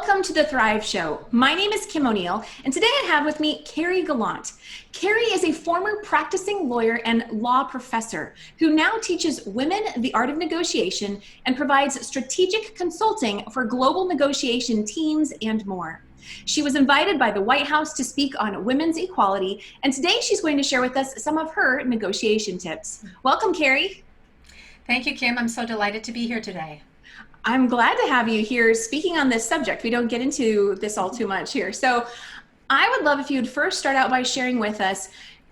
Welcome to the Thrive Show. My name is Kim O'Neill, and today I have with me Carrie Gallant. Carrie is a former practicing lawyer and law professor who now teaches women the art of negotiation and provides strategic consulting for global negotiation teams and more. She was invited by the White House to speak on women's equality, and today she's going to share with us some of her negotiation tips. Welcome, Carrie. Thank you, Kim. I'm so delighted to be here today. I'm glad to have you here speaking on this subject. We don't get into this all too much here. So I would love if you'd first start out by sharing with us,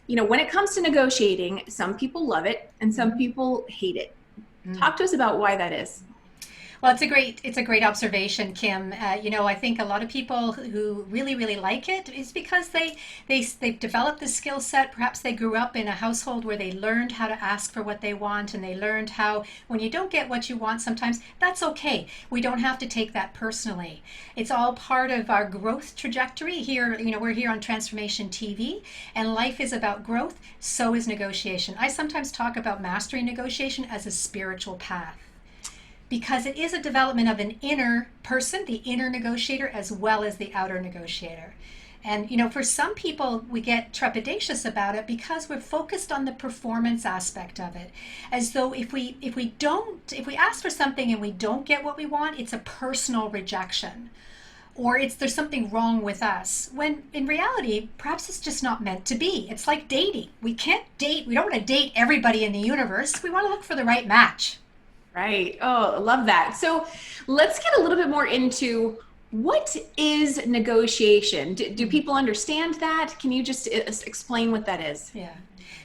when it comes to negotiating, some people love it and some people hate it. Talk to us about why that is. Well, it's a great observation, Kim. I think a lot of people who really like it is because they've developed the skill set. Perhaps they grew up in a household where they learned how to ask for what they want, and they learned how when you don't get what you want, sometimes that's okay. We don't have to take that personally. It's all part of our growth trajectory here. We're here on Transformation TV, and life is about growth. So is negotiation. I sometimes talk about mastering negotiation as a spiritual path, because it is a development of an inner person, the inner negotiator, as well as the outer negotiator. And, for some people, we get trepidatious about it because we're focused on the performance aspect of it. As though if we ask for something and we don't get what we want, it's a personal rejection. Or there's something wrong with us. When in reality, perhaps it's just not meant to be. It's like dating. We don't want to date everybody in the universe. We want to look for the right match. Right. Oh, I love that. So let's get a little bit more into what is negotiation. Do people understand that? Can you just explain what that is? Yeah.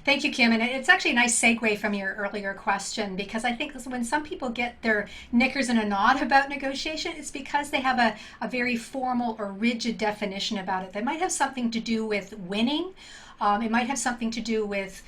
Thank you, Kim. And it's actually a nice segue from your earlier question, because I think when some people get their knickers in a knot about negotiation, it's because they have a very formal or rigid definition about it. They might have something to do with winning. It might have something to do with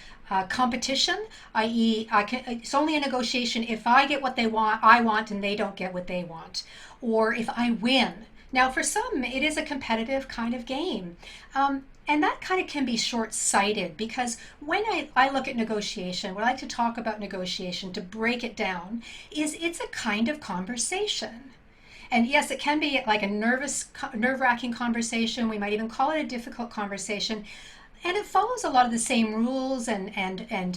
competition, i.e. it's only a negotiation if I get what I want and they don't get what they want, or if I win. Now, for some, it is a competitive kind of game. And that kind of can be short-sighted, because when I look at negotiation, what I like to talk about negotiation, to break it down, is it's a kind of conversation. And yes, it can be like a nerve-wracking conversation. We might even call it a difficult conversation. And it follows a lot of the same rules and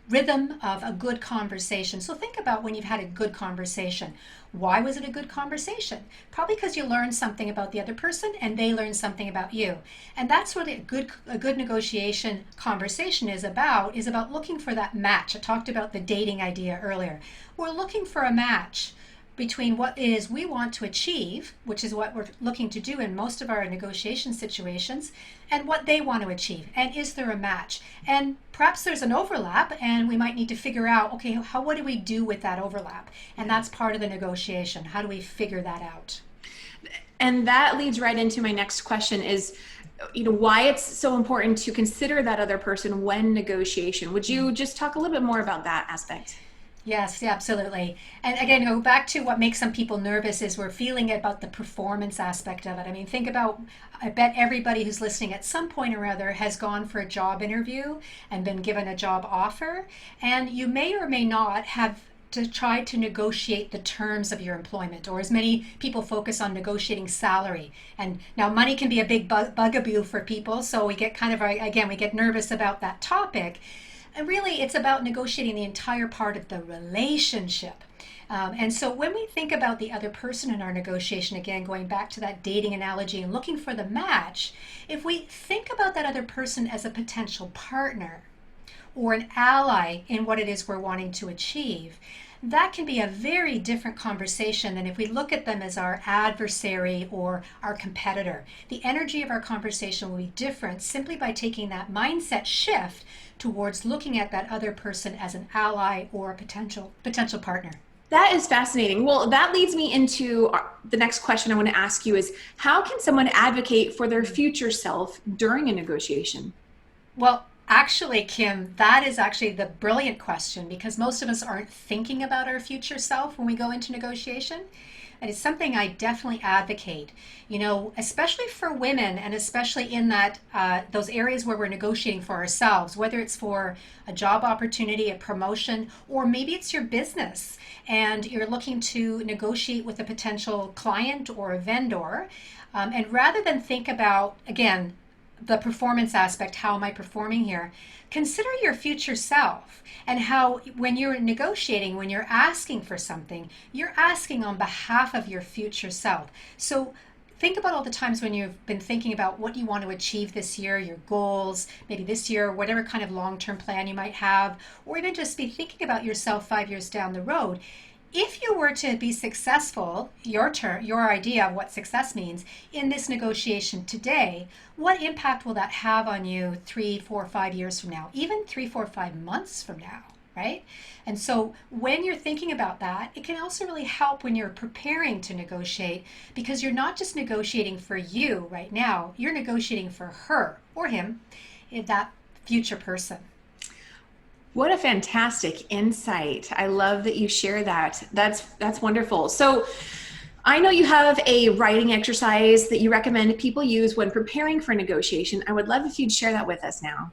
rhythm of a good conversation. So think about when you've had a good conversation. Why was it a good conversation? Probably because you learned something about the other person and they learned something about you. And that's what a good negotiation conversation is about looking for that match. I talked about the dating idea earlier. We're looking for a match between what it is we want to achieve, which is what we're looking to do in most of our negotiation situations, and what they want to achieve. And is there a match? And perhaps there's an overlap, and we might need to figure out, okay, what do we do with that overlap? And that's part of the negotiation. How do we figure that out? And that leads right into my next question is, why it's so important to consider that other person when negotiation. Would you just talk a little bit more about that aspect? Yes, yeah, absolutely. And again, go back to what makes some people nervous is we're feeling about the performance aspect of it. I mean, think about, I bet everybody who's listening at some point or other has gone for a job interview and been given a job offer, and you may or may not have to try to negotiate the terms of your employment, or as many people focus on negotiating salary. And now money can be a big bugaboo for people, so we get we get nervous about that topic. And really, it's about negotiating the entire part of the relationship. And so when we think about the other person in our negotiation, again, going back to that dating analogy and looking for the match, if we think about that other person as a potential partner or an ally in what it is we're wanting to achieve, that can be a very different conversation than if we look at them as our adversary or our competitor. The energy of our conversation will be different simply by taking that mindset shift towards looking at that other person as an ally or a potential partner. That is fascinating. Well, that leads me into the next question I want to ask you is, how can someone advocate for their future self during a negotiation? Well, actually, Kim, that is actually the brilliant question, because most of us aren't thinking about our future self when we go into negotiation. and it's something I definitely advocate, especially for women, and especially in that those areas where we're negotiating for ourselves, whether it's for a job opportunity, a promotion, or maybe it's your business and you're looking to negotiate with a potential client or a vendor. And rather than think about, again, the performance aspect, how am I performing here? Consider your future self and how when you're negotiating, when you're asking for something, you're asking on behalf of your future self. So think about all the times when you've been thinking about what you want to achieve this year, your goals, maybe this year, whatever kind of long-term plan you might have, or even just be thinking about yourself 5 years down the road. If you were to be successful, your idea of what success means in this negotiation today, what impact will that have on you 3, 4, 5 years from now, even 3, 4, 5 months from now, right? And so when you're thinking about that, it can also really help when you're preparing to negotiate, because you're not just negotiating for you right now, you're negotiating for her or him, that future person. What a fantastic insight. I love that you share that. That's wonderful. So I know you have a writing exercise that you recommend people use when preparing for negotiation. I would love if you'd share that with us now.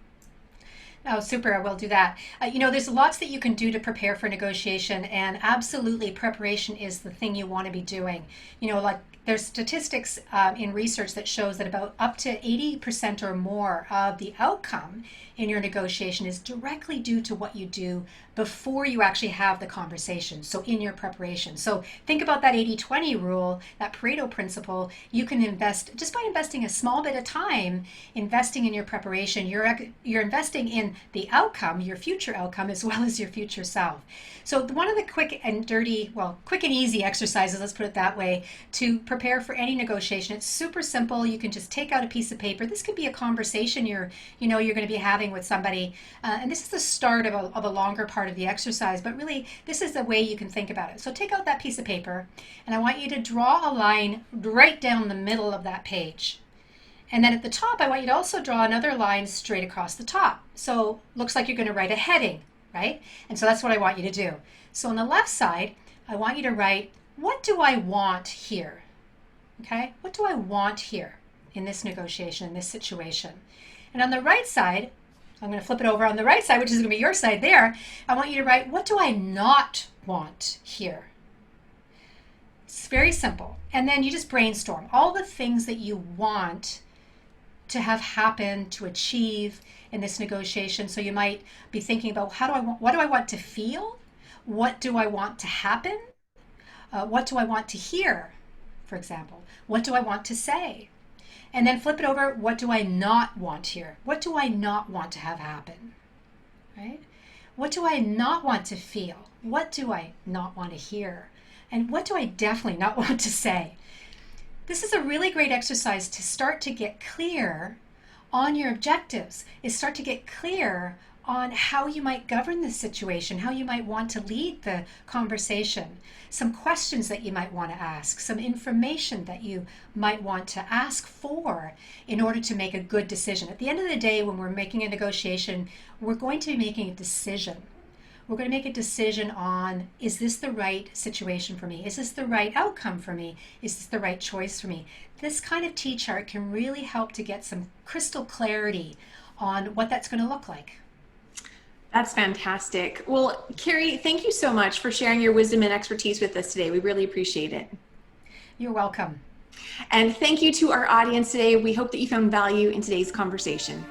Oh, super. I will do that. There's lots that you can do to prepare for negotiation, and absolutely preparation is the thing you want to be doing. Like there's statistics in research that shows that about up to 80% or more of the outcome in your negotiation is directly due to what you do before you actually have the conversation. So in your preparation. So think about that 80-20 rule, that Pareto principle. You can invest just by investing a small bit of time, investing in your preparation. You're investing in the outcome, your future outcome, as well as your future self. So one of the quick and easy exercises, let's put it that way, to prepare for any negotiation. It's super simple. You can just take out a piece of paper. This could be a conversation you're going to be having with somebody, and this is the start of a longer part of the exercise, but really this is the way you can think about it. So take out that piece of paper, and I want you to draw a line right down the middle of that page. And then at the top, I want you to also draw another line straight across the top. So looks like you're going to write a heading, right? And so that's what I want you to do. So on the left side, I want you to write, what do I want here? Okay, what do I want here in this negotiation, in this situation? And on the right side, I'm going to flip it over on the right side, which is going to be your side there. I want you to write, what do I not want here? It's very simple. And then you just brainstorm all the things that you want to have happen, to achieve in this negotiation. So you might be thinking about what do I want to feel? What do I want to happen? What do I want to hear, for example? What do I want to say? And then flip it over, what do I not want here? What do I not want to have happen? Right? What do I not want to feel? What do I not want to hear? And what do I definitely not want to say? This is a really great exercise to start to get clear on your objectives, is start to get clear on how you might govern the situation, how you might want to lead the conversation, some questions that you might want to ask, some information that you might want to ask for in order to make a good decision. At the end of the day, when we're making a negotiation, we're going to be making a decision. We're going to make a decision on, is this the right situation for me? Is this the right outcome for me? Is this the right choice for me? This kind of T-chart can really help to get some crystal clarity on what that's going to look like. That's fantastic. Well, Carrie, thank you so much for sharing your wisdom and expertise with us today. We really appreciate it. You're welcome. And thank you to our audience today. We hope that you found value in today's conversation.